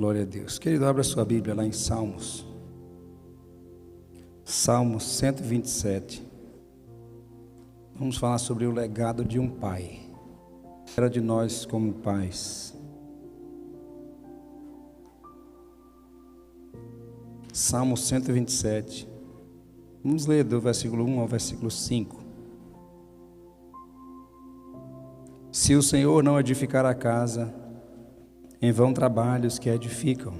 Glória a Deus. Querido, abra sua Bíblia lá em Salmos. Salmos 127. Vamos falar sobre o legado de um pai. Era de nós como pais. Salmo 127. Vamos ler do versículo 1 ao versículo 5. Se o Senhor não edificar a casa, em vão trabalham os que a edificam.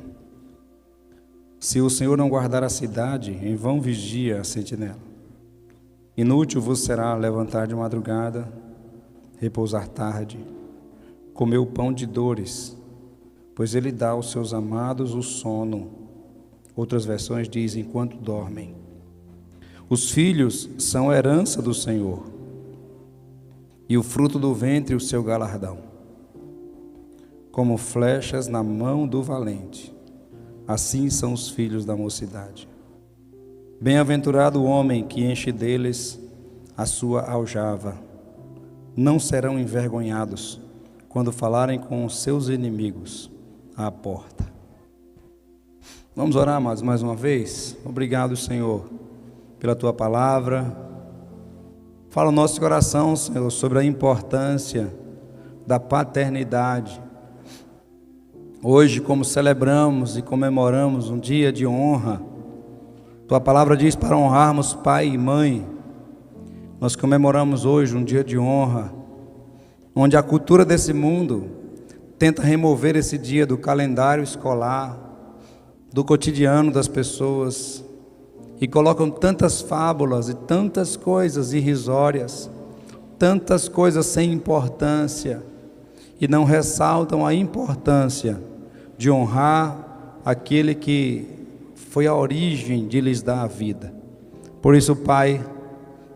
Se o Senhor não guardar a cidade, em vão vigia a sentinela. Inútil vos será levantar de madrugada, repousar tarde, comer o pão de dores, pois ele dá aos seus amados o sono. Outras versões dizem, enquanto dormem. Os filhos são a herança do Senhor, e o fruto do ventre o seu galardão. Como flechas na mão do valente, assim são os filhos da mocidade. Bem-aventurado o homem que enche deles a sua aljava. Não serão envergonhados quando falarem com os seus inimigos à porta. Vamos orar, amados, mais uma vez. Obrigado, Senhor, pela Tua palavra. Fala no nosso coração, Senhor, sobre a importância da paternidade. Hoje, como celebramos e comemoramos um dia de honra, Tua palavra diz para honrarmos pai e mãe. Nós comemoramos hoje um dia de honra, onde a cultura desse mundo tenta remover esse dia do calendário escolar, do cotidiano das pessoas, e colocam tantas fábulas e tantas coisas irrisórias, tantas coisas sem importância, e não ressaltam a importância de honrar aquele que foi a origem de lhes dar a vida. Por isso, Pai,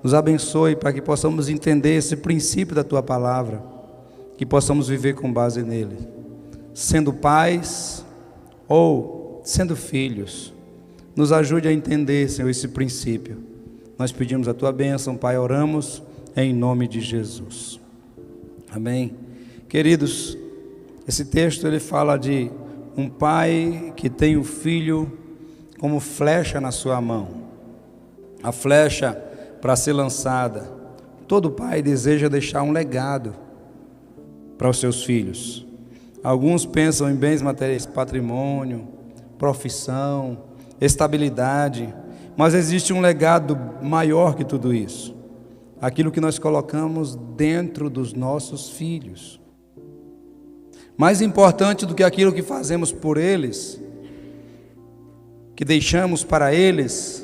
nos abençoe para que possamos entender esse princípio da Tua palavra, que possamos viver com base nele, sendo pais ou sendo filhos. Nos ajude a entender, Senhor, esse princípio. Nós pedimos a Tua bênção, Pai, oramos em nome de Jesus. Amém. Queridos, esse texto ele fala de um pai que tem o filho como flecha na sua mão. A flecha para ser lançada. Todo pai deseja deixar um legado para os seus filhos. Alguns pensam em bens materiais, patrimônio, profissão, estabilidade, mas existe um legado maior que tudo isso. Aquilo que nós colocamos dentro dos nossos filhos. Mais importante do que aquilo que fazemos por eles, que deixamos para eles,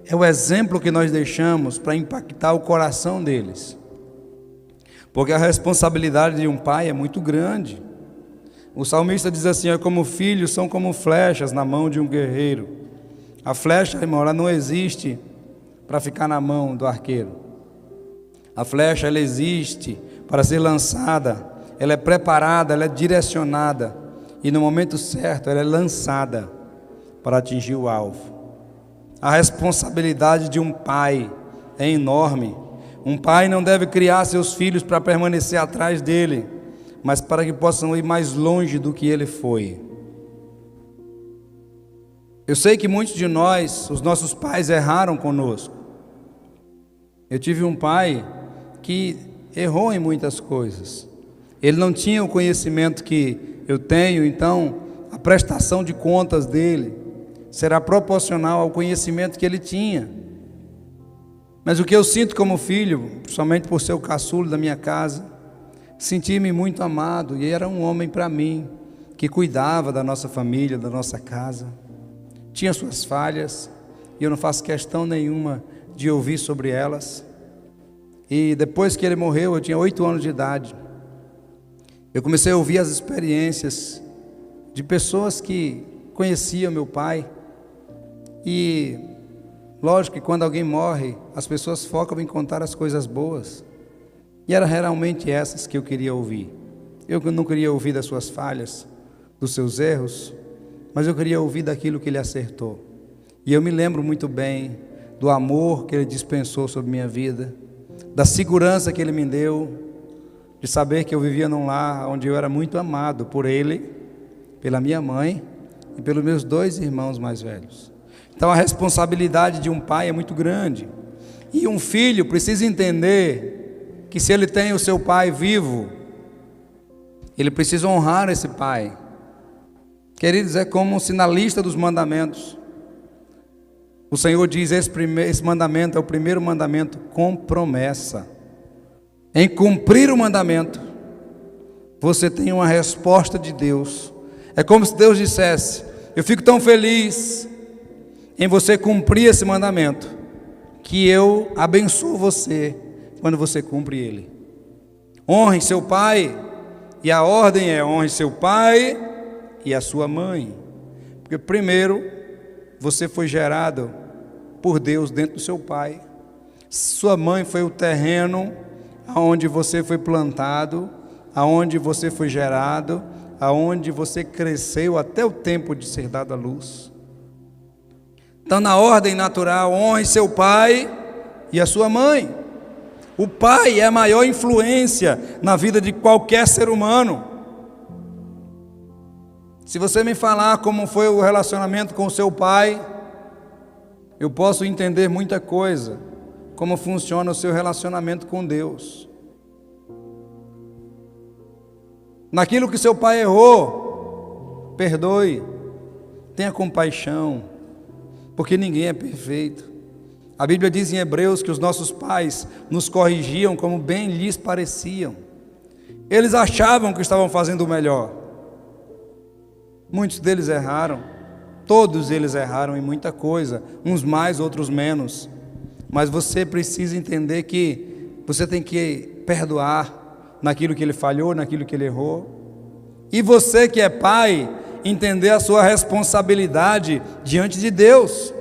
é o exemplo que nós deixamos para impactar o coração deles. Porque a responsabilidade de um pai é muito grande. O salmista diz assim, como filhos são como flechas na mão de um guerreiro. A flecha, irmão, ela não existe para ficar na mão do arqueiro. A flecha, ela existe para ser lançada, ela é preparada, ela é direcionada, e no momento certo ela é lançada para atingir o alvo. A responsabilidade de um pai é enorme. Um pai não deve criar seus filhos para permanecer atrás dele, mas para que possam ir mais longe do que ele foi. Eu sei que muitos de nós, os nossos pais erraram conosco. Eu tive um pai que errou em muitas coisas. Ele não tinha o conhecimento que eu tenho, então a prestação de contas dele será proporcional ao conhecimento que ele tinha. Mas o que eu sinto como filho, somente por ser o caçulo da minha casa, senti-me muito amado, e era um homem para mim, que cuidava da nossa família, da nossa casa. Tinha suas falhas, e eu não faço questão nenhuma de ouvir sobre elas. E depois que ele morreu, eu tinha 8 anos de idade. Eu comecei a ouvir as experiências de pessoas que conheciam meu pai. E lógico que quando alguém morre, as pessoas focam em contar as coisas boas. E eram realmente essas que eu queria ouvir. Eu não queria ouvir das suas falhas, dos seus erros, mas eu queria ouvir daquilo que ele acertou. E eu me lembro muito bem do amor que ele dispensou sobre minha vida, da segurança que ele me deu, de saber que eu vivia num lar onde eu era muito amado por ele, pela minha mãe e pelos meus 2 irmãos mais velhos. Então a responsabilidade de um pai é muito grande. E um filho precisa entender que se ele tem o seu pai vivo, ele precisa honrar esse pai. Queridos, é como se na lista dos mandamentos, o Senhor diz, esse mandamento é o primeiro mandamento com promessa. Em cumprir o mandamento, você tem uma resposta de Deus. É como se Deus dissesse: eu fico tão feliz em você cumprir esse mandamento, que eu abençoo você quando você cumpre ele. Honre seu pai, e a ordem é: honre seu pai e a sua mãe. Porque primeiro, você foi gerado por Deus dentro do seu pai. Sua mãe foi o terreno aonde você foi plantado, aonde você foi gerado, aonde você cresceu até o tempo de ser dado à luz. Então, na ordem natural, honre seu pai e a sua mãe. O pai é a maior influência na vida de qualquer ser humano. Se você me falar como foi o relacionamento com o seu pai, eu posso entender muita coisa, como funciona o seu relacionamento com Deus. Naquilo que seu pai errou, perdoe, tenha compaixão, porque ninguém é perfeito. A Bíblia diz em Hebreus que os nossos pais nos corrigiam como bem lhes pareciam. Eles achavam que estavam fazendo o melhor. Muitos deles erraram, todos eles erraram em muita coisa, uns mais, outros menos. Mas você precisa entender que você tem que perdoar naquilo que ele falhou, naquilo que ele errou. E você que é pai, entender a sua responsabilidade diante de Deus.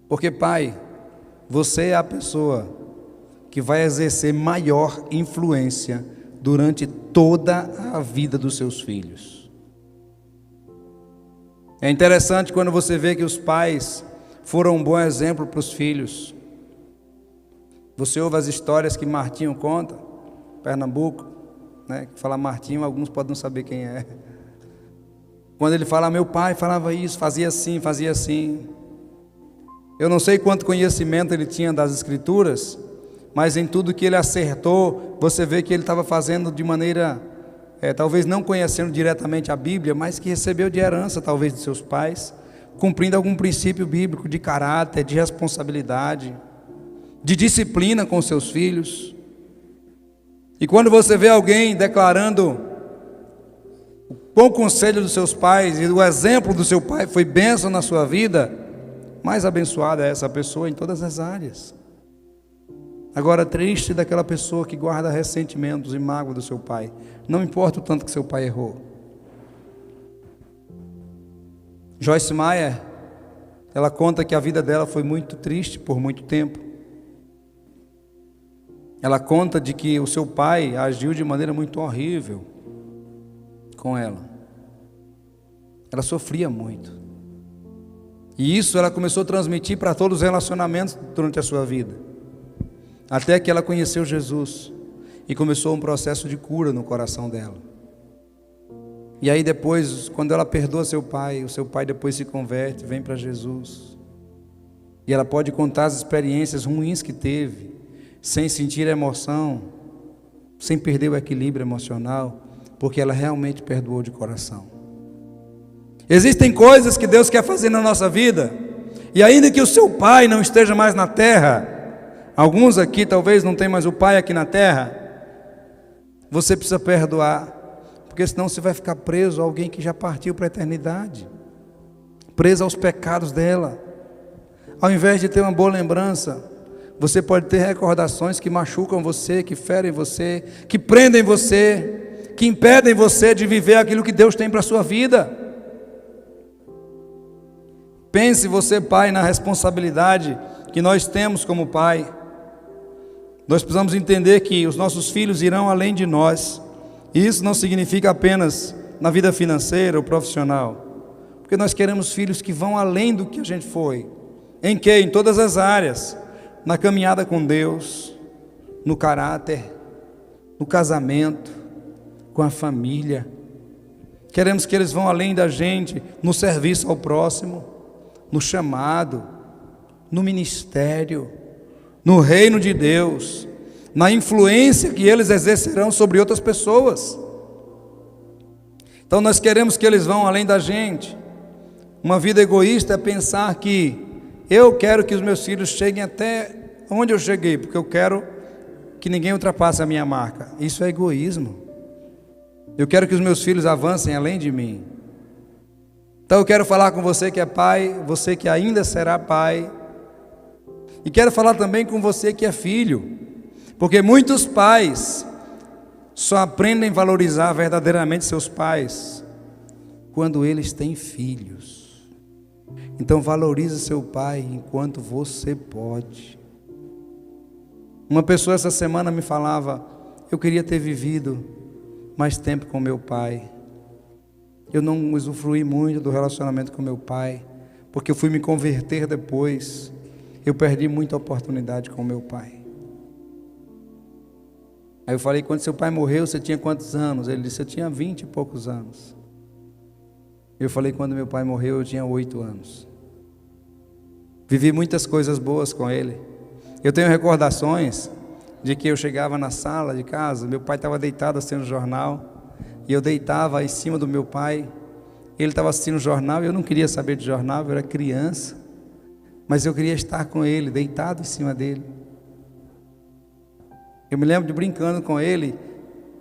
Porque pai, você é a pessoa que vai exercer maior influência durante toda a vida dos seus filhos. É interessante quando você vê que os pais foram um bom exemplo para os filhos. Você ouve as histórias que Martinho conta, Pernambuco, né? Que fala Martinho, alguns podem não saber quem é. Quando ele fala, meu pai falava isso, fazia assim, fazia assim. Eu não sei quanto conhecimento ele tinha das Escrituras, mas em tudo que ele acertou, você vê que ele estava fazendo de maneira, talvez não conhecendo diretamente a Bíblia, mas que recebeu de herança, talvez, de seus pais, cumprindo algum princípio bíblico de caráter, de responsabilidade, de disciplina com seus filhos. E quando você vê alguém declarando o bom conselho dos seus pais, e o exemplo do seu pai foi bênção na sua vida, mais abençoada é essa pessoa em todas as áreas. Agora, triste daquela pessoa que guarda ressentimentos e mágoa do seu pai, não importa o tanto que seu pai errou. Joyce Meyer, ela conta que a vida dela foi muito triste por muito tempo. Ela conta de que o seu pai agiu de maneira muito horrível com ela. Ela sofria muito. E isso ela começou a transmitir para todos os relacionamentos durante a sua vida. Até que ela conheceu Jesus e começou um processo de cura no coração dela. E aí depois, quando ela perdoa seu pai, o seu pai depois se converte, vem para Jesus. E ela pode contar as experiências ruins que teve, sem sentir emoção, sem perder o equilíbrio emocional, porque ela realmente perdoou de coração. Existem coisas que Deus quer fazer na nossa vida, e ainda que o seu pai não esteja mais na terra, alguns aqui talvez não tenham mais o pai aqui na terra, você precisa perdoar, porque senão você vai ficar preso a alguém que já partiu para a eternidade, preso aos pecados dela. Ao invés de ter uma boa lembrança, você pode ter recordações que machucam você, que ferem você, que prendem você, que impedem você de viver aquilo que Deus tem para a sua vida. Pense você, pai, na responsabilidade que nós temos como pai. Nós precisamos entender que os nossos filhos irão além de nós. E isso não significa apenas na vida financeira ou profissional. Porque nós queremos filhos que vão além do que a gente foi. Em que? Em todas as áreas. Na caminhada com Deus, no caráter, no casamento, com a família. Queremos que eles vão além da gente no serviço ao próximo, no chamado, no ministério, no reino de Deus, na influência que eles exercerão sobre outras pessoas. Então nós queremos que eles vão além da gente. Uma vida egoísta é pensar que eu quero que os meus filhos cheguem até onde eu cheguei, porque eu quero que ninguém ultrapasse a minha marca. Isso é egoísmo. Eu quero que os meus filhos avancem além de mim. Então eu quero falar com você que é pai, você que ainda será pai, e quero falar também com você que é filho, porque muitos pais só aprendem a valorizar verdadeiramente seus pais quando eles têm filhos. Então valorize seu pai enquanto você pode. Uma pessoa essa semana me falava: eu queria ter vivido mais tempo com meu pai. Eu não usufruí muito do relacionamento com meu pai, porque eu fui me converter depois. Eu perdi muita oportunidade com meu pai. Aí eu falei: quando seu pai morreu, você tinha quantos anos? Ele disse: eu tinha 20 e poucos anos. Eu falei: quando meu pai morreu, eu tinha 8 anos. Vivi muitas coisas boas com ele. Eu tenho recordações de que eu chegava na sala de casa, meu pai estava deitado assistindo o jornal, e eu deitava em cima do meu pai, ele estava assistindo o jornal, e eu não queria saber de jornal, eu era criança, mas eu queria estar com ele, deitado em cima dele. Eu me lembro de brincando com ele.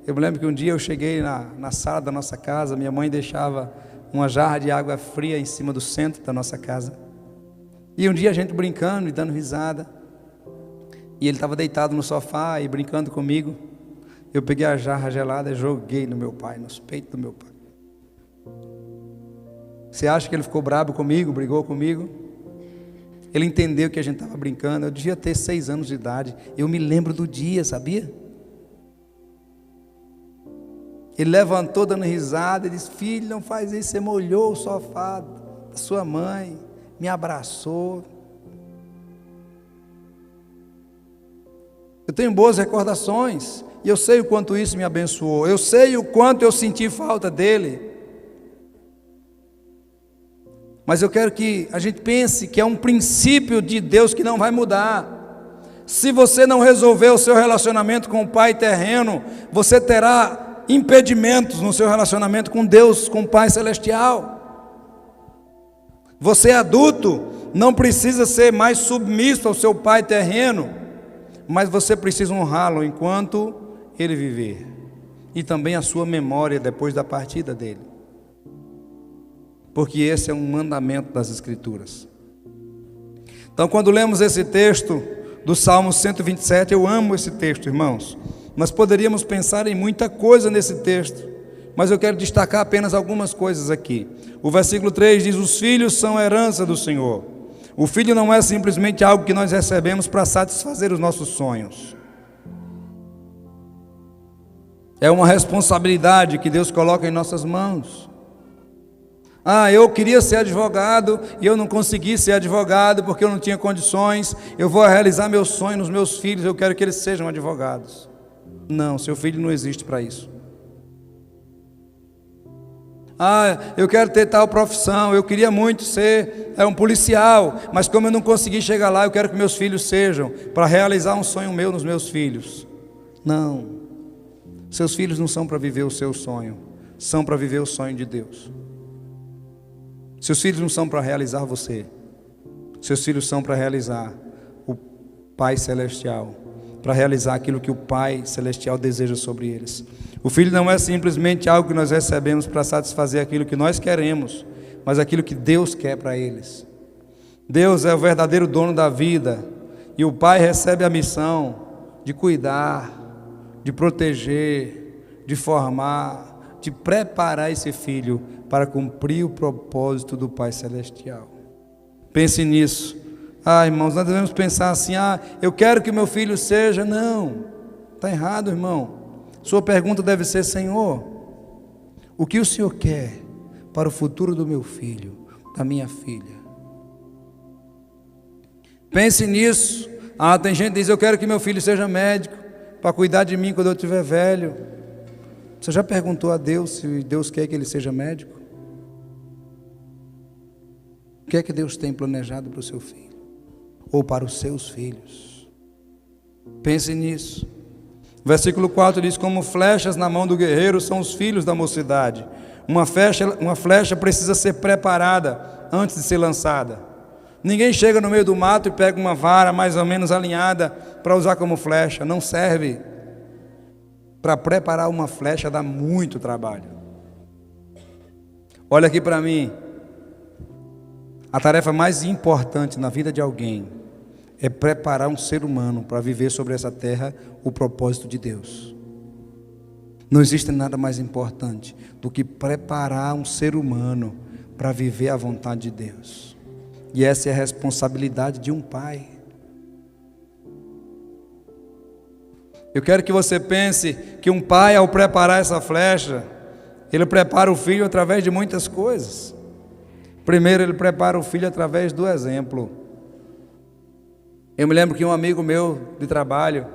Eu me lembro que um dia eu cheguei na sala da nossa casa, minha mãe deixava uma jarra de água fria em cima do centro da nossa casa. E um dia a gente brincando e dando risada, e ele estava deitado no sofá e brincando comigo. Eu peguei a jarra gelada e joguei no meu pai, nos peitos do meu pai. Você acha que ele ficou bravo comigo, brigou comigo? Ele entendeu que a gente estava brincando. Eu devia ter 6 anos de idade. Eu me lembro do dia, sabia? Ele levantou dando risada e disse: filho, não faz isso. Você molhou o sofá da sua mãe, me abraçou. Eu tenho boas recordações, e eu sei o quanto isso me abençoou. Eu sei o quanto eu senti falta dele. Mas eu quero que a gente pense que é um princípio de Deus que não vai mudar. Se você não resolver o seu relacionamento com o Pai terreno, você terá impedimentos no seu relacionamento com Deus, com o Pai celestial. Você adulto não precisa ser mais submisso ao seu pai terreno, mas você precisa honrá-lo enquanto ele viver, e também a sua memória depois da partida dele, porque esse é um mandamento das Escrituras. Então, quando lemos esse texto do Salmo 127, eu amo esse texto, irmãos. Nós poderíamos pensar em muita coisa nesse texto, mas eu quero destacar apenas algumas coisas aqui. O versículo 3 diz: os filhos são herança do Senhor. O filho não é simplesmente algo que nós recebemos para satisfazer os nossos sonhos. É uma responsabilidade que Deus coloca em nossas mãos. Eu queria ser advogado e eu não consegui ser advogado porque eu não tinha condições. Eu vou realizar meu sonho nos meus filhos, eu quero que eles sejam advogados. Não, seu filho não existe para isso. Eu quero ter tal profissão, eu queria muito ser um policial, mas como eu não consegui chegar lá, eu quero que meus filhos sejam, para realizar um sonho meu nos meus filhos. Não, seus filhos não são para viver o seu sonho, são para viver o sonho de Deus. Seus filhos não são para realizar você, seus filhos são para realizar o Pai Celestial, para realizar aquilo que o Pai Celestial deseja sobre eles. O filho não é simplesmente algo que nós recebemos para satisfazer aquilo que nós queremos, mas aquilo que Deus quer para eles. Deus é o verdadeiro dono da vida, e o Pai recebe a missão de cuidar, de proteger, de formar, de preparar esse filho para cumprir o propósito do Pai Celestial. Pense nisso. Irmãos, nós devemos pensar assim: eu quero que meu filho seja. Não, está errado, irmão. Sua pergunta deve ser: Senhor, o que o Senhor quer para o futuro do meu filho, da minha filha? Pense nisso. Tem gente que diz: eu quero que meu filho seja médico, para cuidar de mim quando eu estiver velho. Você já perguntou a Deus se Deus quer que ele seja médico? O que é que Deus tem planejado para o seu filho? Ou para os seus filhos? Pense nisso. Versículo 4 diz: como flechas na mão do guerreiro são os filhos da mocidade. Uma flecha precisa ser preparada antes de ser lançada. Ninguém chega no meio do mato e pega uma vara mais ou menos alinhada para usar como flecha. Não serve. Para preparar uma flecha dá muito trabalho. Olha aqui para mim. A tarefa mais importante na vida de alguém é preparar um ser humano para viver sobre essa terra o propósito de Deus. Não existe nada mais importante do que preparar um ser humano para viver a vontade de Deus. E essa é a responsabilidade de um pai. Eu quero que você pense que um pai, ao preparar essa flecha, ele prepara o filho através de muitas coisas. Primeiro, ele prepara o filho através do exemplo. Eu me lembro que um amigo meu de trabalho,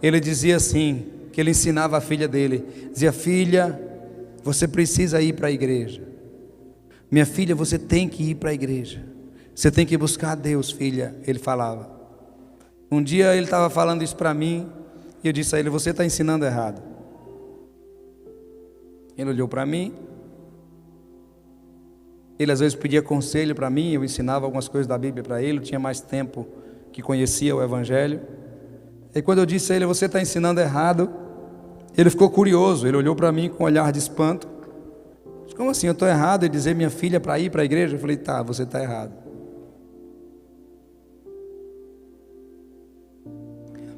ele dizia assim, que ele ensinava a filha dele, dizia: filha, você precisa ir para a igreja. Minha filha, você tem que ir para a igreja. Você tem que buscar a Deus, filha, ele falava. Um dia ele estava falando isso para mim, e eu disse a ele: você está ensinando errado. Ele olhou para mim. Ele às vezes pedia conselho para mim, eu ensinava algumas coisas da Bíblia para ele, eu tinha mais tempo que conhecia o Evangelho. E quando eu disse a ele: você está ensinando errado, ele ficou curioso, ele olhou para mim com um olhar de espanto. Disse: como assim, eu estou errado em dizer minha filha para ir para a igreja? Eu falei: tá, você está errado.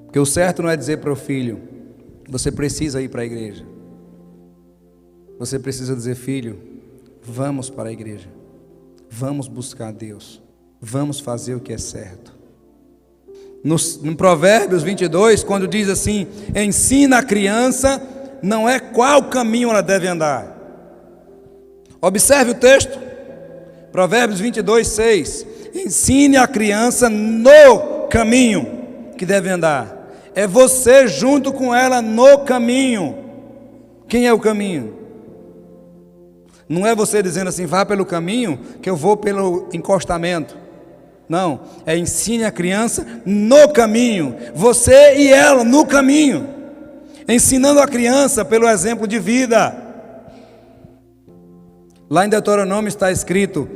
Porque o certo não é dizer para o filho: você precisa ir para a igreja. Você precisa dizer: filho, vamos para a igreja, vamos buscar a Deus, vamos fazer o que é certo. No Provérbios 22, quando diz assim: ensina a criança, não é qual caminho ela deve andar. Observe o texto, Provérbios 22, 6. Ensine a criança no caminho que deve andar. É você junto com ela no caminho. Quem é o caminho? Não é você dizendo assim: vá pelo caminho que eu vou pelo encostamento. Não, é ensine a criança no caminho. Você e ela no caminho. Ensinando a criança pelo exemplo de vida. Lá em Deuteronômio está escrito: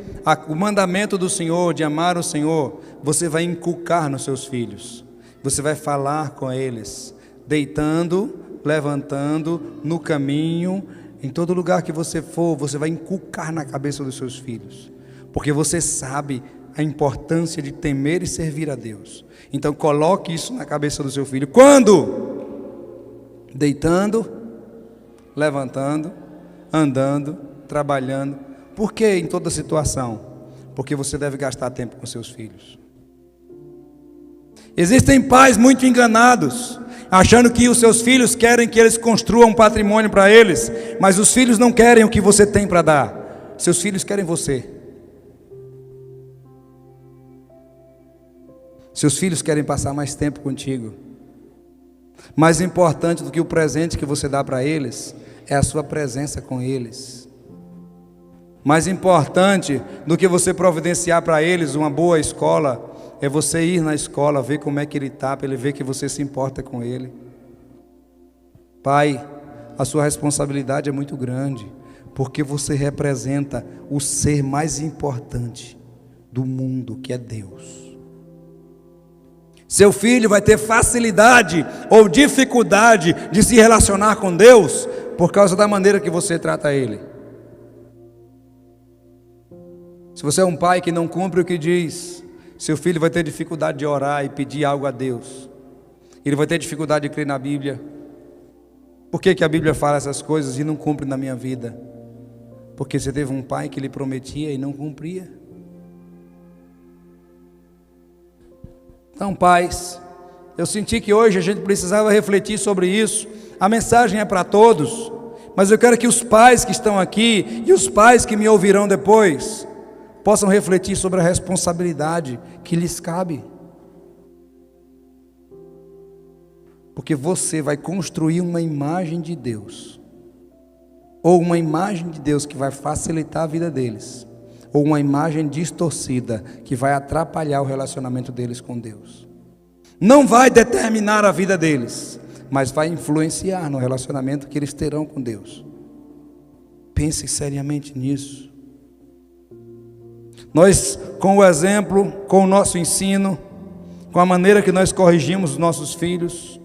o mandamento do Senhor de amar o Senhor, você vai inculcar nos seus filhos. Você vai falar com eles, deitando, levantando, no caminho, em todo lugar que você for, você vai inculcar na cabeça dos seus filhos, porque você sabe a importância de temer e servir a Deus. Então coloque isso na cabeça do seu filho. Quando? Deitando, levantando, andando, trabalhando. Por que em toda situação? Porque você deve gastar tempo com seus filhos. Existem pais muito enganados, achando que os seus filhos querem que eles construam um patrimônio para eles, mas os filhos não querem o que você tem para dar. Seus filhos querem você. Seus filhos querem passar mais tempo contigo. Mais importante do que o presente que você dá para eles é a sua presença com eles. Mais importante do que você providenciar para eles uma boa escola é você ir na escola, ver como é que ele está, para ele ver que você se importa com ele. Pai, a sua responsabilidade é muito grande, porque você representa o ser mais importante do mundo, que é Deus. Seu filho vai ter facilidade ou dificuldade de se relacionar com Deus por causa da maneira que você trata ele. Se você é um pai que não cumpre o que diz, seu filho vai ter dificuldade de orar e pedir algo a Deus. Ele vai ter dificuldade de crer na Bíblia. Por que a Bíblia fala essas coisas e não cumpre na minha vida? Porque você teve um pai que lhe prometia e não cumpria. Então, pais, eu senti que hoje a gente precisava refletir sobre isso. A mensagem é para todos, mas eu quero que os pais que estão aqui e os pais que me ouvirão depois possam refletir sobre a responsabilidade que lhes cabe. Porque você vai construir uma imagem de Deus ou uma imagem de Deus que vai facilitar a vida deles, ou uma imagem distorcida que vai atrapalhar o relacionamento deles com Deus. Não vai determinar a vida deles, mas vai influenciar no relacionamento que eles terão com Deus. Pense seriamente nisso. Nós, com o exemplo, com o nosso ensino, com a maneira que nós corrigimos os nossos filhos,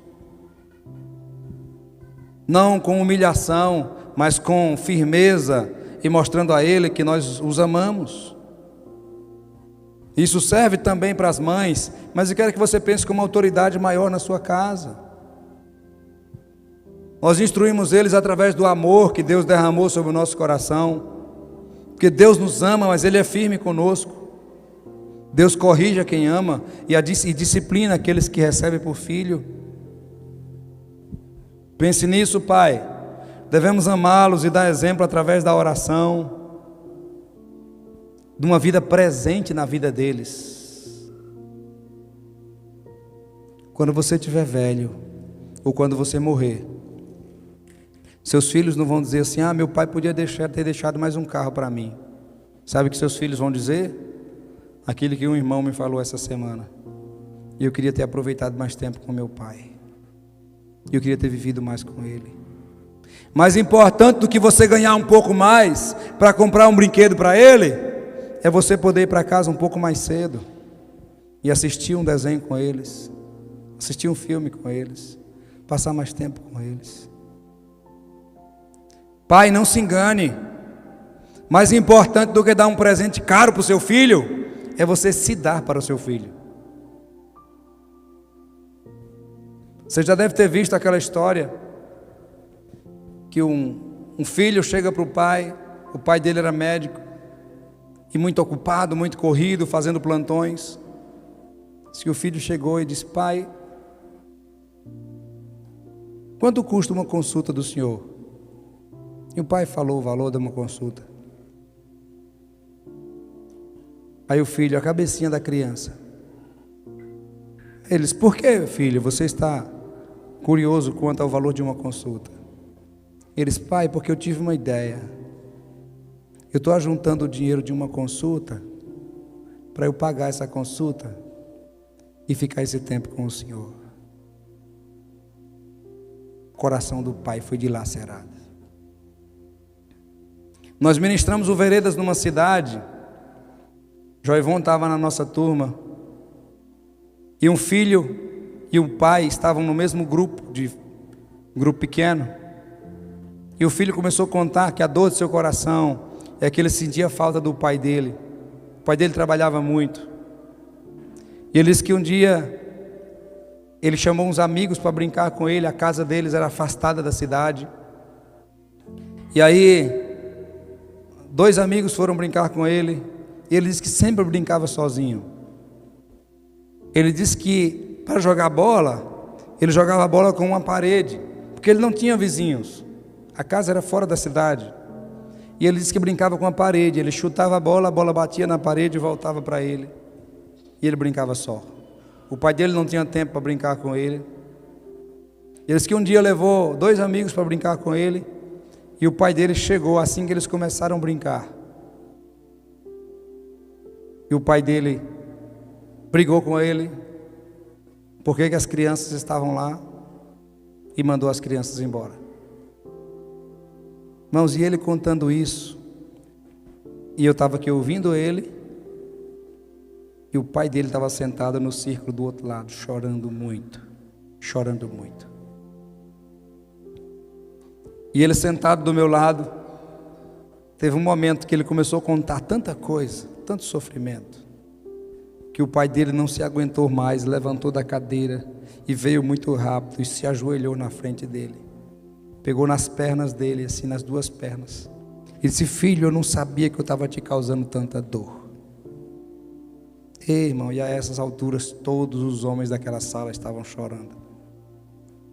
não com humilhação, mas com firmeza e mostrando a ele que nós os amamos. Isso serve também para as mães, mas eu quero que você pense como uma autoridade maior na sua casa. Nós instruímos eles através do amor que Deus derramou sobre o nosso coração, porque Deus nos ama, mas Ele é firme conosco. Deus corrige a quem ama e disciplina aqueles que recebem por filho. Pense nisso, Pai. Devemos amá-los e dar exemplo através da oração, de uma vida presente na vida deles. Quando você estiver velho, ou quando você morrer, seus filhos não vão dizer assim: meu pai podia ter deixado mais um carro para mim. Sabe o que seus filhos vão dizer? Aquilo que um irmão me falou essa semana: eu queria ter aproveitado mais tempo com meu pai, eu queria ter vivido mais com ele. Mais importante do que você ganhar um pouco mais para comprar um brinquedo para ele, é você poder ir para casa um pouco mais cedo e assistir um desenho com eles, assistir um filme com eles, passar mais tempo com eles. Pai, não se engane. Mais importante do que dar um presente caro para o seu filho é você se dar para o seu filho. Você já deve ter visto aquela história que um filho chega para o pai dele era médico e muito ocupado, muito corrido, fazendo plantões. Se o filho chegou e disse: pai, quanto custa uma consulta do senhor? E o pai falou o valor de uma consulta. Aí o filho, a cabecinha da criança, eles: por que, filho, você está curioso quanto ao valor de uma consulta? Eles: pai, porque eu tive uma ideia. Eu estou ajuntando o dinheiro de uma consulta para eu pagar essa consulta e ficar esse tempo com o senhor. O coração do pai foi dilacerado. Nós ministramos o Veredas numa cidade. Joivon estava na nossa turma, e um filho e o pai estavam no mesmo grupo pequeno, e o filho começou a contar que a dor do seu coração é que ele sentia falta do pai dele. O pai dele trabalhava muito, e ele disse que um dia ele chamou uns amigos para brincar com ele. A casa deles era afastada da cidade, e aí 2 amigos foram brincar com ele, e ele disse que sempre brincava sozinho. Ele disse que para jogar bola, ele jogava a bola com uma parede, porque ele não tinha vizinhos, a casa era fora da cidade, e ele disse que brincava com a parede. Ele chutava a bola batia na parede e voltava para ele, e ele brincava só. O pai dele não tinha tempo para brincar com ele. Ele disse que um dia levou 2 amigos para brincar com ele, e o pai dele chegou assim que eles começaram a brincar. E o pai dele brigou com ele, porque que as crianças estavam lá, e mandou as crianças embora. Irmãos, e ele contando isso, e eu estava aqui ouvindo ele, e o pai dele estava sentado no círculo do outro lado, chorando muito, chorando muito. E ele sentado do meu lado, teve um momento que ele começou a contar tanta coisa, tanto sofrimento, que o pai dele não se aguentou mais, levantou da cadeira e veio muito rápido e se ajoelhou na frente dele, pegou nas pernas dele, assim, nas 2 pernas, e disse: filho, eu não sabia que eu estava te causando tanta dor. Ei, irmão, e a essas alturas todos os homens daquela sala estavam chorando.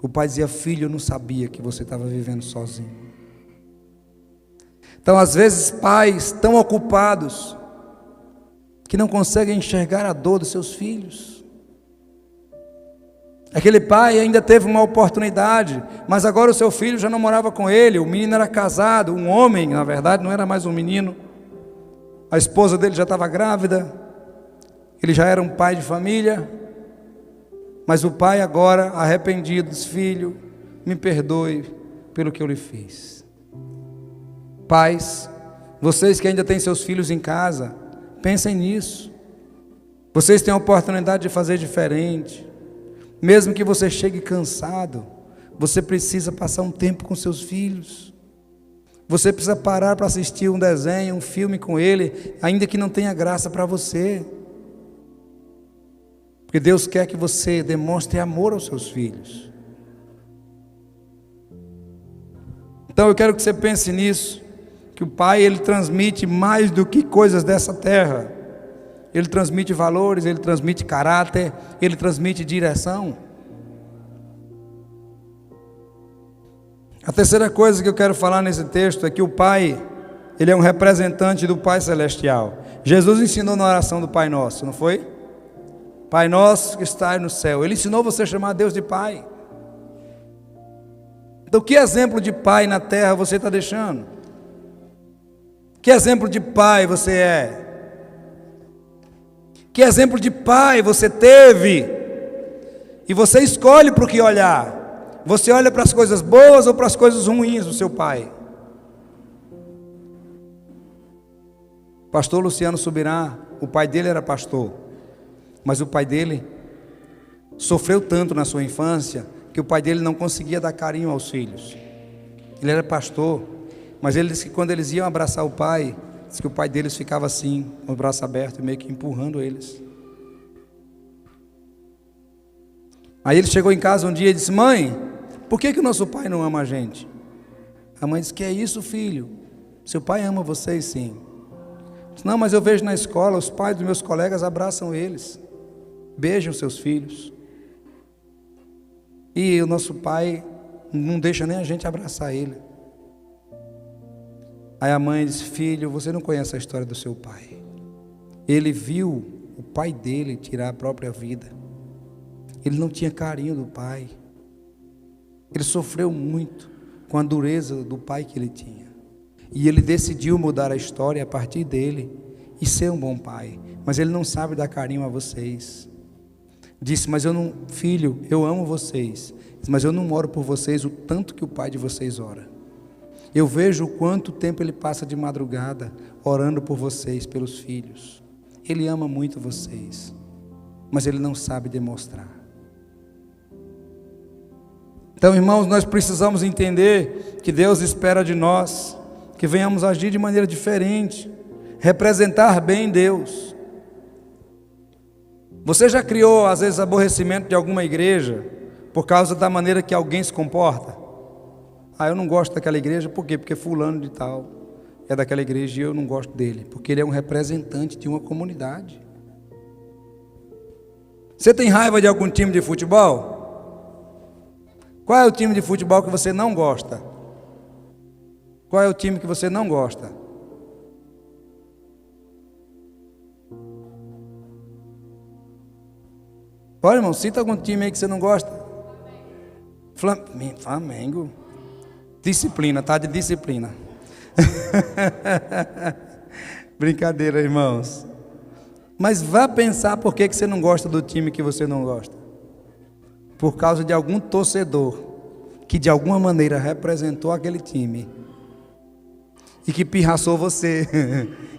O pai dizia: filho, eu não sabia que você estava vivendo sozinho. Então, às vezes, pais tão ocupados que não conseguem enxergar a dor dos seus filhos. Aquele pai ainda teve uma oportunidade, mas agora o seu filho já não morava com ele, o menino era casado, um homem, na verdade, não era mais um menino. A esposa dele já estava grávida, ele já era um pai de família, mas o pai agora, arrependido, disse: filho, me perdoe pelo que eu lhe fiz. Pais, vocês que ainda têm seus filhos em casa, pensem nisso. Vocês têm a oportunidade de fazer diferente. Mesmo que você chegue cansado, você precisa passar um tempo com seus filhos. Você precisa parar para assistir um desenho, um filme com ele, ainda que não tenha graça para você. Porque Deus quer que você demonstre amor aos seus filhos. Então eu quero que você pense nisso, que o pai, ele transmite mais do que coisas dessa terra. Ele transmite valores, ele transmite caráter, ele transmite direção. A terceira coisa que eu quero falar nesse texto é que o pai, ele é um representante do Pai Celestial. Jesus ensinou na oração do Pai Nosso, não foi? Pai Nosso que está no céu. Ele ensinou você a chamar Deus de Pai. Então, que exemplo de pai na terra você está deixando? Que exemplo de pai você é? Que exemplo de pai você teve? E você escolhe para o que olhar. Você olha para as coisas boas ou para as coisas ruins do seu pai? Pastor Luciano Subirá, o pai dele era pastor, mas o pai dele sofreu tanto na sua infância que o pai dele não conseguia dar carinho aos filhos. Ele era pastor, mas ele disse que quando eles iam abraçar o pai, diz que o pai deles ficava assim, com o braço aberto, meio que empurrando eles. Aí ele chegou em casa um dia e disse: mãe, por que o nosso pai não ama a gente? A mãe disse: que é isso, filho? Seu pai ama vocês, sim. Disse: não, mas eu vejo na escola, os pais dos meus colegas abraçam eles, beijam seus filhos. E o nosso pai não deixa nem a gente abraçar ele. Aí a mãe disse: filho, você não conhece a história do seu pai. Ele viu o pai dele tirar a própria vida. Ele não tinha carinho do pai. Ele sofreu muito com a dureza do pai que ele tinha. E ele decidiu mudar a história a partir dele e ser um bom pai. Mas ele não sabe dar carinho a vocês. Disse: mas eu não, filho, eu amo vocês, mas eu não oro por vocês o tanto que o pai de vocês ora. Eu vejo o quanto tempo ele passa de madrugada orando por vocês, pelos filhos. Ele ama muito vocês, mas ele não sabe demonstrar. Então, irmãos, nós precisamos entender que Deus espera de nós que venhamos agir de maneira diferente, representar bem Deus. Você já criou, às vezes, aborrecimento de alguma igreja por causa da maneira que alguém se comporta? Ah, eu não gosto daquela igreja, por quê? Porque fulano de tal é daquela igreja e eu não gosto dele, porque ele é um representante de uma comunidade. Você tem raiva de algum time de futebol? Qual é o time de futebol que você não gosta? Qual é o time que você não gosta? Olha, irmão, cita algum time aí que você não gosta. Flamengo. Disciplina, tá de disciplina. Brincadeira, irmãos. Mas vá pensar por que você não gosta do time que você não gosta. Por causa de algum torcedor que de alguma maneira representou aquele time e que pirraçou você,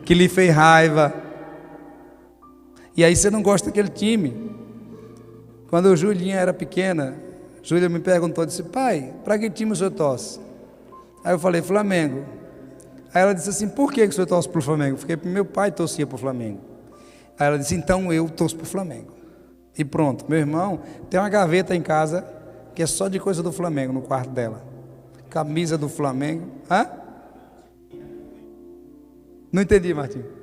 que lhe fez raiva. E aí você não gosta daquele time. Quando a Julinha era pequena, Júlia me perguntou, disse: pai, para que time o senhor torce? Aí eu falei: Flamengo. Aí ela disse assim: por que o senhor torce para o Flamengo? Porque meu pai torcia para o Flamengo. Aí ela disse: então eu torço para o Flamengo. E pronto, meu irmão tem uma gaveta em casa que é só de coisa do Flamengo no quarto dela. Camisa do Flamengo. Hã? Não entendi, Martinho.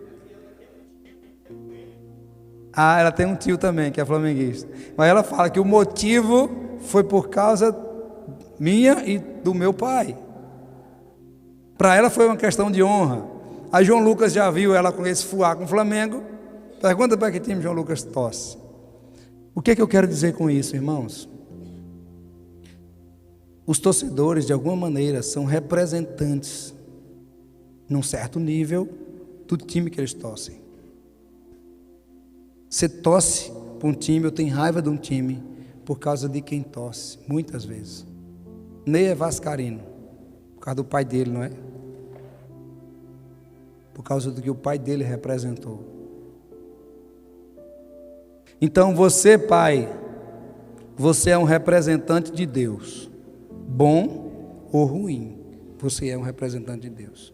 Ah, ela tem um tio também que é flamenguista. Mas ela fala que o motivo foi por causa minha e do meu pai. Para ela foi uma questão de honra. Aí João Lucas já viu ela com esse fuá com o Flamengo. Pergunta para que time João Lucas torce. O que é que eu quero dizer com isso, irmãos? Os torcedores, de alguma maneira, são representantes, num certo nível, do time que eles torcem. Você torce para um time, ou tem raiva de um time, por causa de quem torce, muitas vezes. Ney é vascaíno, por causa do pai dele, não é? Por causa do que o pai dele representou. Então você, pai, você é um representante de Deus, bom ou ruim, você é um representante de Deus.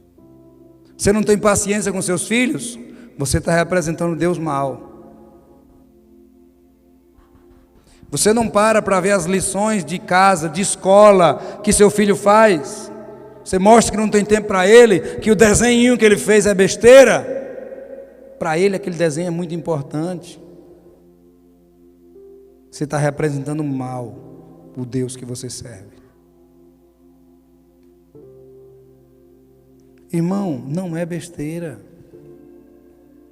Você não tem paciência com seus filhos, você está representando Deus mal. Você não para ver as lições de casa, de escola que seu filho faz. Você mostra que não tem tempo para ele, que o desenho que ele fez é besteira. Para ele aquele desenho é muito importante. Você está representando mal o Deus que você serve. Irmão, não é besteira.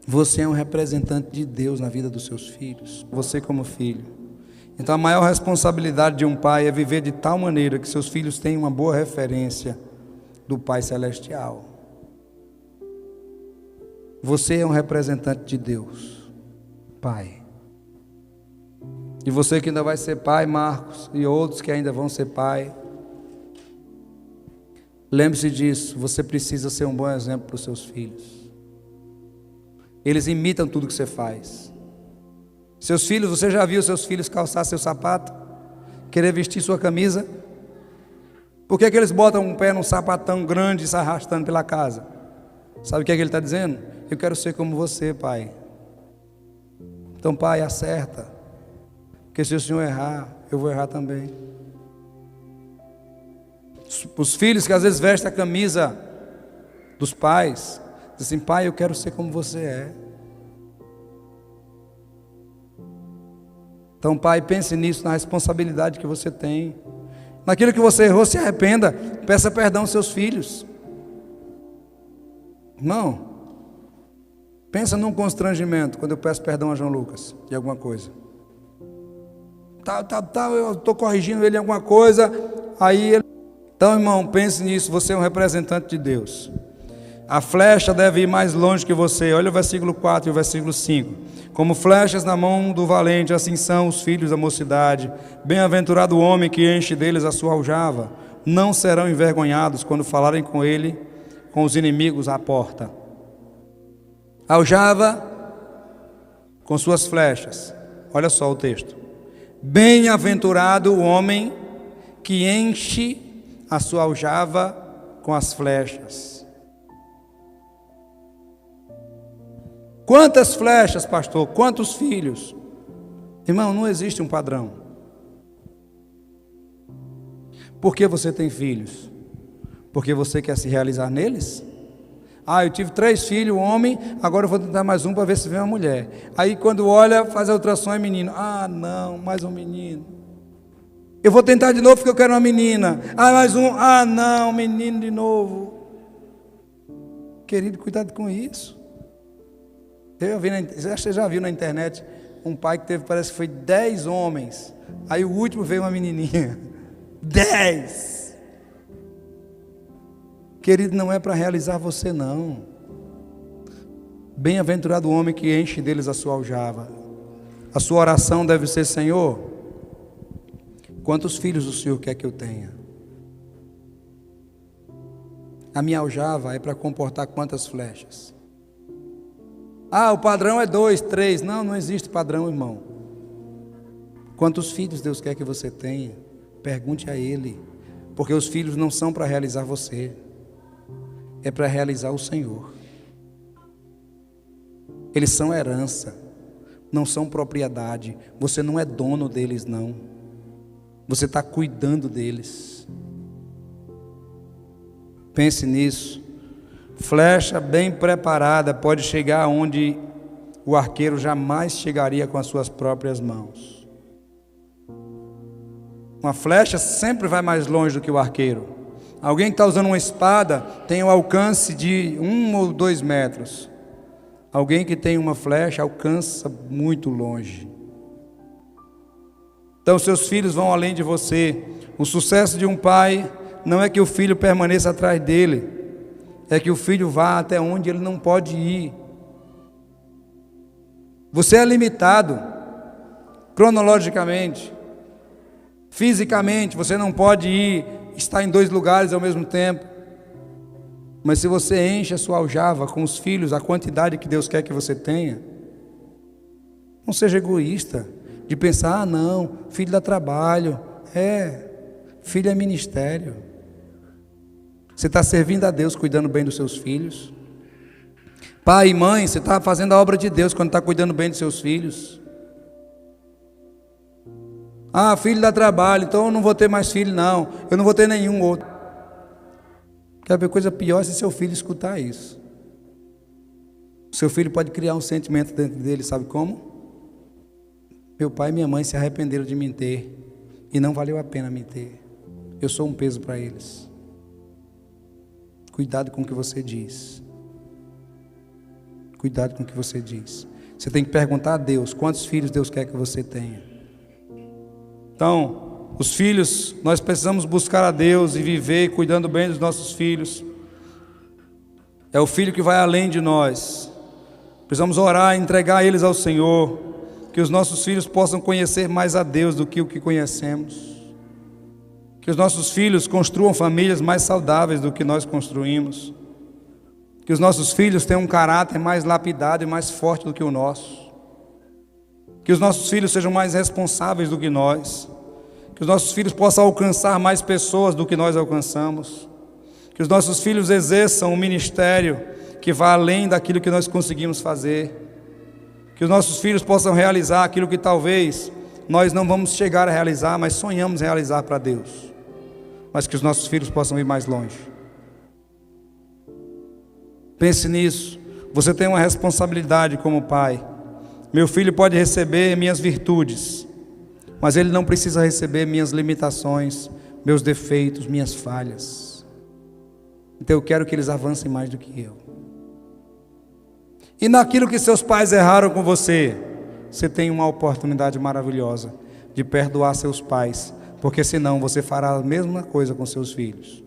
Você é um representante de Deus na vida dos seus filhos. Você como filho. Então a maior responsabilidade de um pai é viver de tal maneira que seus filhos tenham uma boa referência do Pai Celestial. Você é um representante de Deus, pai. E você que ainda vai ser pai, Marcos, e outros que ainda vão ser pai, lembre-se disso, você precisa ser um bom exemplo para os seus filhos. Eles imitam tudo que você faz. Seus filhos, você já viu seus filhos calçar seu sapato? Querer vestir sua camisa? Por que eles botam um pé num sapatão grande e se arrastando pela casa? Sabe o que ele está dizendo? Eu quero ser como você, pai. Então, pai, acerta. Porque se o senhor errar, eu vou errar também. Os filhos que às vezes vestem a camisa dos pais, dizem assim, pai, eu quero ser como você é. Então, pai, pense nisso, na responsabilidade que você tem. Naquilo que você errou, se arrependa, peça perdão aos seus filhos. Irmão, pensa num constrangimento quando eu peço perdão a João Lucas de alguma coisa. Eu estou corrigindo ele em alguma coisa, aí ele... Então, irmão, pense nisso, você é um representante de Deus. A flecha deve ir mais longe que você. Olha o versículo 4 e o versículo 5. Como flechas na mão do valente, assim são os filhos da mocidade. Bem-aventurado o homem que enche deles a sua aljava. Não serão envergonhados quando falarem com ele, com os inimigos à porta. Aljava com suas flechas. Olha só o texto. Bem-aventurado o homem que enche a sua aljava com as flechas. Quantas flechas, pastor? Quantos filhos? Irmão, não existe um padrão. Por que você tem filhos? Porque você quer se realizar neles? Eu tive 3 filhos, homem, agora eu vou tentar mais um para ver se vem uma mulher. Aí quando olha, faz a ultrassom, é menino. Não, mais um menino. Eu vou tentar de novo porque eu quero uma menina. Mais um. Não, menino de novo. Querido, cuidado com isso. Você já viu na internet um pai que teve, parece que foi 10 homens. Aí o último veio uma menininha. 10! Querido, não é para realizar você não. Bem-aventurado o homem que enche deles a sua aljava. A sua oração deve ser, Senhor, quantos filhos o Senhor quer que eu tenha? A minha aljava é para comportar quantas flechas? O padrão é 2, 3. Não existe padrão, irmão. Quantos filhos Deus quer que você tenha? Pergunte a Ele. Porque os filhos não são para realizar você. É para realizar o Senhor. Eles são herança. Não são propriedade. Você não é dono deles, não. Você está cuidando deles. Pense nisso. Flecha bem preparada pode chegar onde o arqueiro jamais chegaria com as suas próprias mãos. Uma flecha sempre vai mais longe do que o arqueiro. Alguém que está usando uma espada tem o alcance de 1 ou 2 metros. Alguém que tem uma flecha alcança muito longe. Então seus filhos vão além de você. O sucesso de um pai não é que o filho permaneça atrás dele, é que o filho vá até onde ele não pode ir. Você é limitado cronologicamente, fisicamente, você não pode estar em 2 lugares ao mesmo tempo. Mas se você enche a sua aljava com os filhos, a quantidade que Deus quer que você tenha, não seja egoísta de pensar, não, filho dá trabalho. Filho é ministério. Você está servindo a Deus cuidando bem dos seus filhos. Pai e mãe, você está fazendo a obra de Deus quando está cuidando bem dos seus filhos. Filho dá trabalho, então eu não vou ter mais filho não, eu não vou ter nenhum outro. Quer ver coisa pior se seu filho escutar isso? Seu filho pode criar um sentimento dentro dele, sabe como? Meu pai e minha mãe se arrependeram de me ter e não valeu a pena me ter. Eu sou um peso para eles. Cuidado com o que você diz. Cuidado com o que você diz. Você tem que perguntar a Deus quantos filhos Deus quer que você tenha. Então, os filhos, nós precisamos buscar a Deus e viver cuidando bem dos nossos filhos. É o filho que vai além de nós. Precisamos orar e entregar eles ao Senhor, que os nossos filhos possam conhecer mais a Deus do que o que conhecemos. Que os nossos filhos construam famílias mais saudáveis do que nós construímos. Que os nossos filhos tenham um caráter mais lapidado e mais forte do que o nosso. Que os nossos filhos sejam mais responsáveis do que nós. Que os nossos filhos possam alcançar mais pessoas do que nós alcançamos. Que os nossos filhos exerçam um ministério que vá além daquilo que nós conseguimos fazer. Que os nossos filhos possam realizar aquilo que talvez nós não vamos chegar a realizar, mas sonhamos realizar para Deus. Mas que os nossos filhos possam ir mais longe. Pense nisso. Você tem uma responsabilidade como pai. Meu filho pode receber minhas virtudes, mas ele não precisa receber minhas limitações, meus defeitos, minhas falhas. Então eu quero que eles avancem mais do que eu. E naquilo que seus pais erraram com você, você tem uma oportunidade maravilhosa de perdoar seus pais, porque senão você fará a mesma coisa com seus filhos.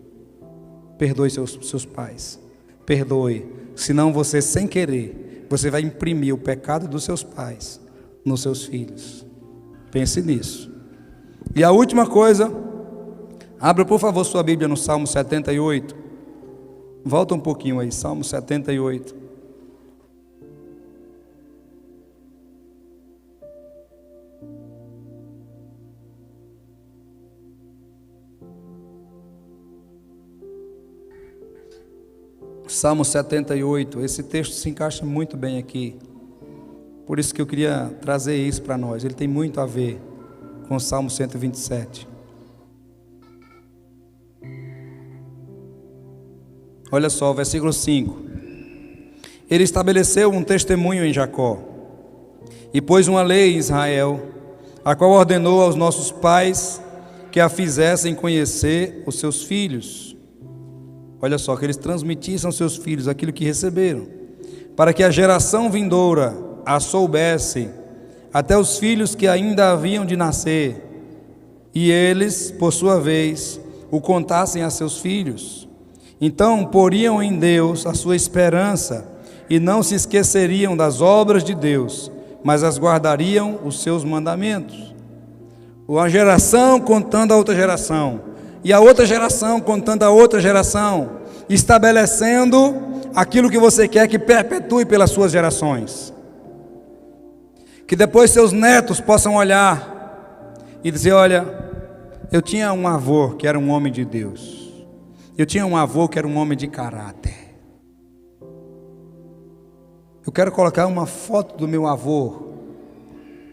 Perdoe seus pais. Perdoe, senão você, sem querer, você vai imprimir o pecado dos seus pais nos seus filhos. Pense nisso. E a última coisa, abra por favor sua Bíblia no Salmo 78. Volta um pouquinho aí, Salmo 78. Salmo 78, esse texto se encaixa muito bem aqui. Por isso que eu queria trazer isso para nós. Ele tem muito a ver com o Salmo 127. Olha só, o versículo 5. Ele estabeleceu um testemunho em Jacó e pôs uma lei em Israel, a qual ordenou aos nossos pais que a fizessem conhecer os seus filhos. Olha só, que eles transmitissem aos seus filhos aquilo que receberam, para que a geração vindoura a soubesse, até os filhos que ainda haviam de nascer, e eles, por sua vez, o contassem a seus filhos. Então poriam em Deus a sua esperança, e não se esqueceriam das obras de Deus, mas as guardariam os seus mandamentos. Uma geração contando a outra geração, e a outra geração contando a outra geração, estabelecendo aquilo que você quer que perpetue pelas suas gerações. Que depois seus netos possam olhar e dizer: olha, eu tinha um avô que era um homem de Deus. Eu tinha um avô que era um homem de caráter. Eu quero colocar uma foto do meu avô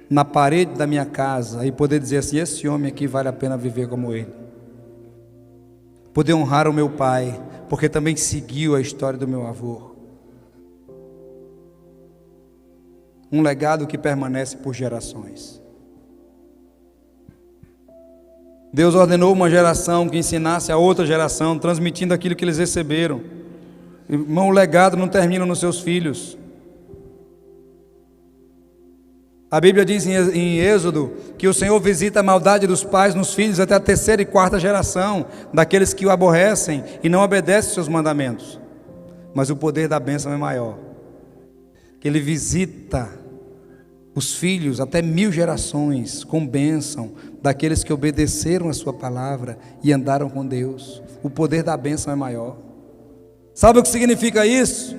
na parede da minha casa e poder dizer assim: esse homem aqui vale a pena viver como ele. Poder honrar o meu pai, porque também seguiu a história do meu avô. Um legado que permanece por gerações. Deus ordenou uma geração que ensinasse a outra geração, transmitindo aquilo que eles receberam. Irmão, o legado não termina nos seus filhos. A Bíblia diz em Êxodo que o Senhor visita a maldade dos pais nos filhos até a terceira e quarta geração, daqueles que o aborrecem e não obedecem aos seus mandamentos. Mas o poder da bênção é maior. Ele visita os filhos até 1000 gerações com bênção, daqueles que obedeceram a sua palavra e andaram com Deus. O poder da bênção é maior. Sabe o que significa isso?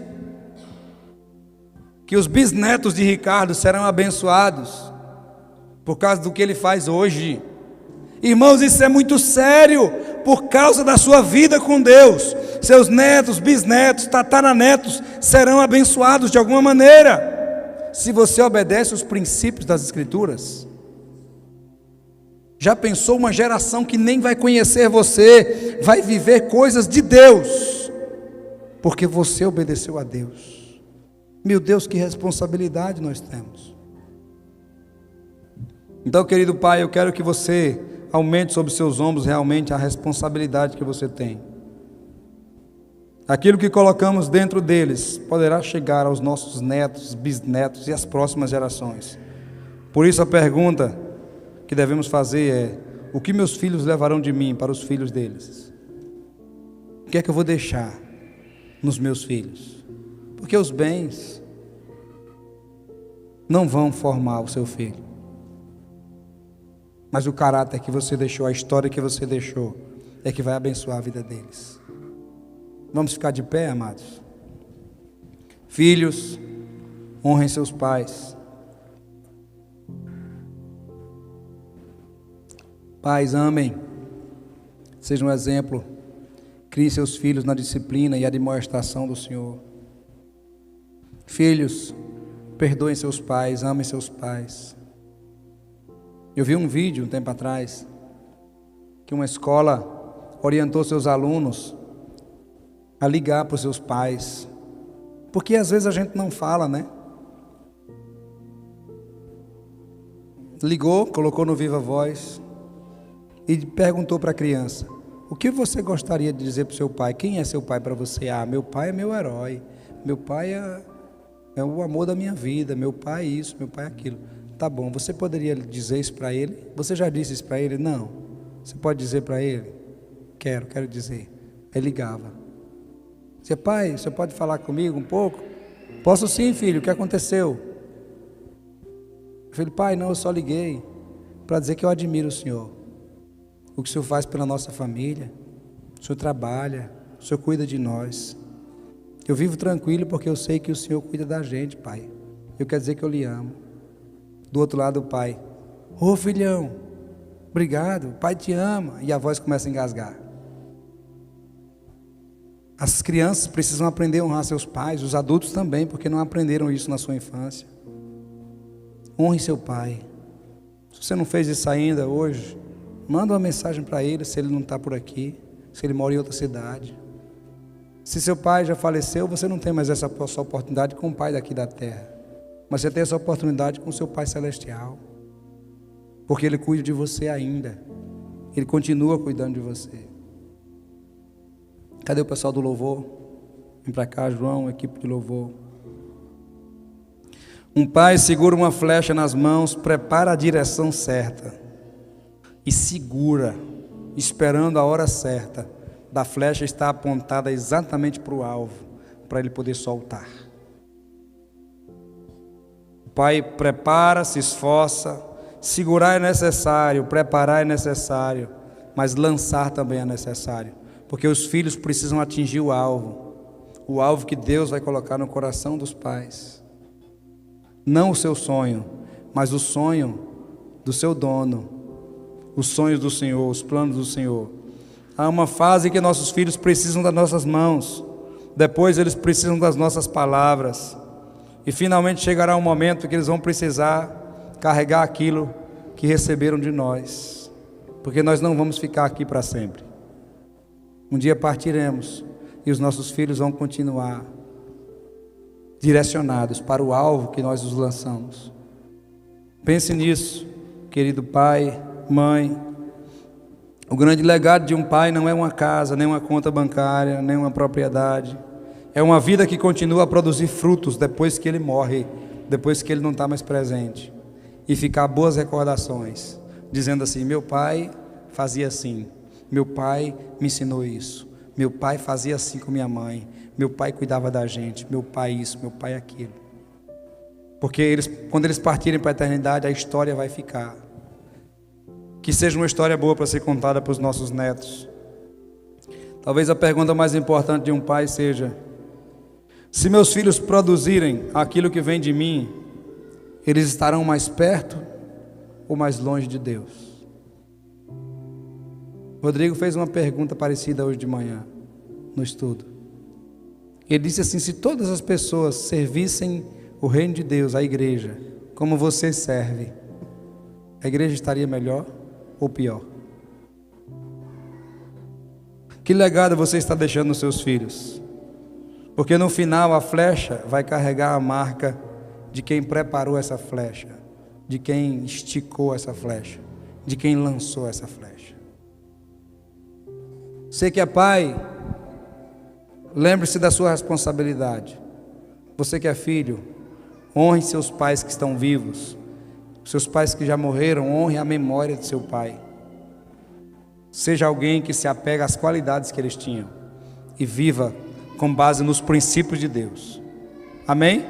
Que os bisnetos de Ricardo serão abençoados por causa do que ele faz hoje. Irmãos, isso é muito sério, por causa da sua vida com Deus. Seus netos, bisnetos, tataranetos serão abençoados de alguma maneira, se você obedece os princípios das Escrituras. Já pensou uma geração que nem vai conhecer você, vai viver coisas de Deus, porque você obedeceu a Deus. Meu Deus, que responsabilidade nós temos. Então, querido Pai, eu quero que você aumente sobre seus ombros realmente a responsabilidade que você tem. Aquilo que colocamos dentro deles poderá chegar aos nossos netos, bisnetos e às próximas gerações. Por isso a pergunta que devemos fazer é: o que meus filhos levarão de mim para os filhos deles? O que é que eu vou deixar nos meus filhos? Porque os bens não vão formar o seu filho, mas o caráter que você deixou, a história que você deixou, é que vai abençoar a vida deles. Vamos ficar de pé, amados? Filhos, honrem seus pais. Pais, amem, sejam um exemplo, criem seus filhos na disciplina e admoestação do Senhor. Filhos, perdoem seus pais, amem seus pais. Eu vi um vídeo um tempo atrás, que uma escola orientou seus alunos a ligar para os seus pais, porque às vezes a gente não fala, né? Ligou, colocou no Viva Voz e perguntou para a criança: o que você gostaria de dizer para o seu pai? Quem é seu pai para você? Ah, meu pai é meu herói, meu pai é o amor da minha vida, meu pai é isso, meu pai é aquilo. Tá bom, você poderia dizer isso para ele? Você já disse isso para ele? Não. Você pode dizer para ele? Quero dizer. Ele ligava. Dizia: pai, você pode falar comigo um pouco? Posso sim, filho, o que aconteceu? Eu falei: pai, não, eu só liguei para dizer que eu admiro o senhor. O que o senhor faz pela nossa família, o senhor trabalha, o senhor cuida de nós. Eu vivo tranquilo porque eu sei que o senhor cuida da gente, pai. Eu quero dizer que eu lhe amo. Do outro lado o pai: ô filhão, obrigado, o pai te ama. E a voz começa a engasgar. As crianças precisam aprender a honrar seus pais, os adultos também, porque não aprenderam isso na sua infância. Honre seu pai. Se você não fez isso ainda hoje, manda uma mensagem para ele, se ele não está por aqui, se ele mora em outra cidade. Se seu pai já faleceu, você não tem mais essa oportunidade com o pai daqui da terra, mas você tem essa oportunidade com o seu pai celestial, porque ele cuida de você ainda, ele continua cuidando de você. Cadê o pessoal do louvor? Vem para cá, João, equipe de louvor. Um pai segura uma flecha nas mãos, prepara a direção certa e segura, esperando a hora certa da flecha estar apontada exatamente para o alvo, para ele poder soltar. O pai prepara, se esforça, segurar é necessário, preparar é necessário, mas lançar também é necessário, porque os filhos precisam atingir o alvo que Deus vai colocar no coração dos pais. Não o seu sonho, mas o sonho do seu dono, os sonhos do Senhor, os planos do Senhor. Há uma fase que nossos filhos precisam das nossas mãos, depois eles precisam das nossas palavras, e finalmente chegará um momento que eles vão precisar carregar aquilo que receberam de nós, porque nós não vamos ficar aqui para sempre. Um dia partiremos e os nossos filhos vão continuar direcionados para o alvo que nós os lançamos. Pense nisso, querido pai, mãe. O grande legado de um pai não é uma casa, nem uma conta bancária, nem uma propriedade. É uma vida que continua a produzir frutos depois que ele morre, depois que ele não está mais presente. e ficar boas recordações, dizendo assim: meu pai fazia assim, meu pai me ensinou isso, meu pai fazia assim com minha mãe, meu pai cuidava da gente, meu pai isso, meu pai aquilo. Porque quando eles partirem para a eternidade, a história vai ficar. Que seja uma história boa para ser contada para os nossos netos. Talvez a pergunta mais importante de um pai seja: se meus filhos produzirem aquilo que vem de mim, eles estarão mais perto ou mais longe de Deus? Rodrigo fez uma pergunta parecida hoje de manhã, no estudo. Ele disse assim: se todas as pessoas servissem o reino de Deus, a igreja, como você serve, a igreja estaria melhor ou pior? Que legado você está deixando nos seus filhos? Porque no final a flecha vai carregar a marca de quem preparou essa flecha, de quem esticou essa flecha, de quem lançou essa flecha. Você que é pai, lembre-se da sua responsabilidade. Você que é filho, honre seus pais que estão vivos. Seus pais que já morreram, honre a memória de seu pai. Seja alguém que se apega às qualidades que eles tinham e viva com base nos princípios de Deus. Amém?